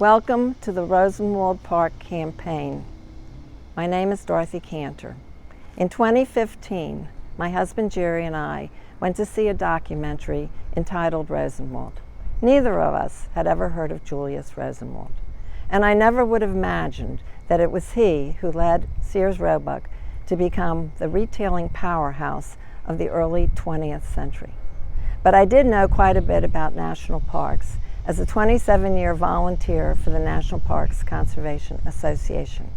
Welcome to the Rosenwald Park campaign. My name is Dorothy Canter. In 2015, my husband Jerry and I went to see a documentary entitled Rosenwald. Neither of us had ever heard of Julius Rosenwald, and I never would have imagined that it was he who led Sears Roebuck to become the retailing powerhouse of the early 20th century. But I did know quite a bit about national parks as a 27-year volunteer for the National Parks Conservation Association.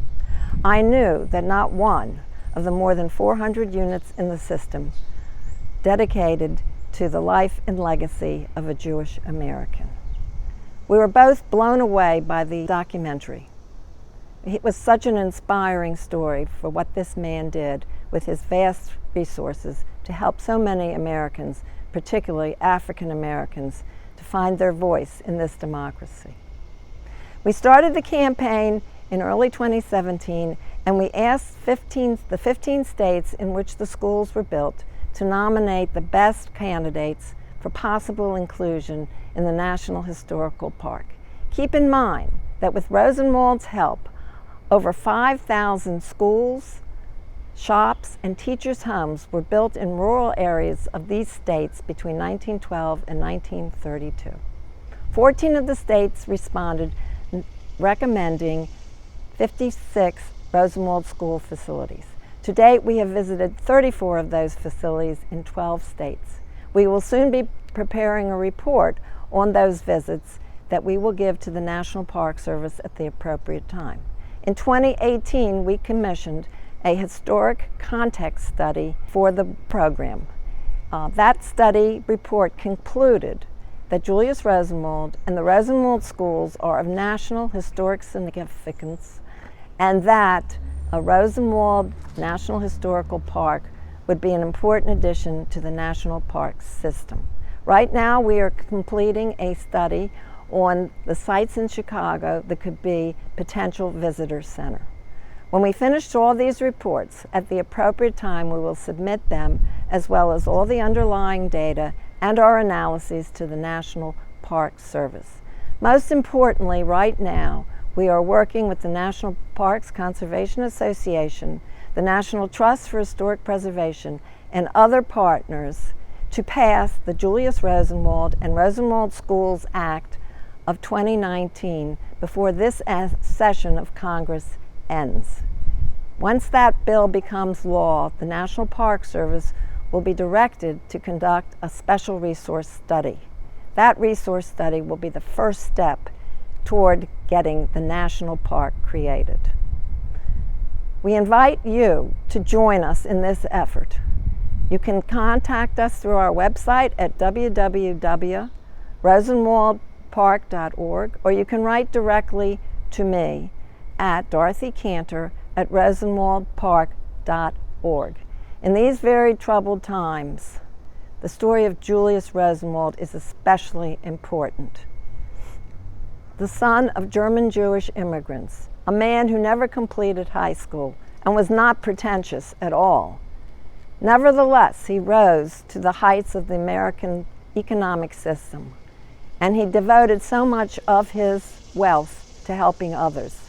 I knew that not one of the more than 400 units in the system dedicated to the life and legacy of a Jewish American. We were both blown away by the documentary. It was such an inspiring story for what this man did with his vast resources to help so many Americans, particularly African Americans, to find their voice in this democracy. We started the campaign in early 2017, and we asked the 15 states in which the schools were built to nominate the best candidates for possible inclusion in the National Historical Park. Keep in mind that with Rosenwald's help, over 5,000 schools, shops, and teachers' homes were built in rural areas of these states between 1912 and 1932. 14 of the states responded, recommending 56 Rosenwald school facilities. To date, we have visited 34 of those facilities in 12 states. We will soon be preparing a report on those visits that we will give to the National Park Service at the appropriate time. In 2018, we commissioned a historic context study for the program. That study report concluded that Julius Rosenwald and the Rosenwald schools are of national historic significance, and that a Rosenwald National Historical Park would be an important addition to the national park system. Right now, we are completing a study on the sites in Chicago that could be potential visitor center. When we finish all these reports, at the appropriate time we will submit them, as well as all the underlying data and our analyses, to the National Park Service. Most importantly, right now, we are working with the National Parks Conservation Association, the National Trust for Historic Preservation, and other partners to pass the Julius Rosenwald and Rosenwald Schools Act of 2019 before this session of Congress ends. Once that bill becomes law, the National Park Service will be directed to conduct a special resource study. That resource study will be the first step toward getting the national park created. We invite you to join us in this effort. You can contact us through our website at www.rosenwaldpark.org, or you can write directly to me at Dorothy Canter at rosenwaldpark.org. In these very troubled times, the story of Julius Rosenwald is especially important. The son of German Jewish immigrants, a man who never completed high school and was not pretentious at all. Nevertheless, he rose to the heights of the American economic system, and he devoted so much of his wealth to helping others,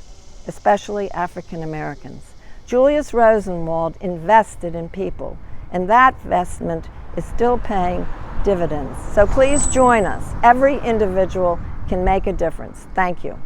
especially African Americans. Julius Rosenwald invested in people, and that investment is still paying dividends. So please join us. Every individual can make a difference. Thank you.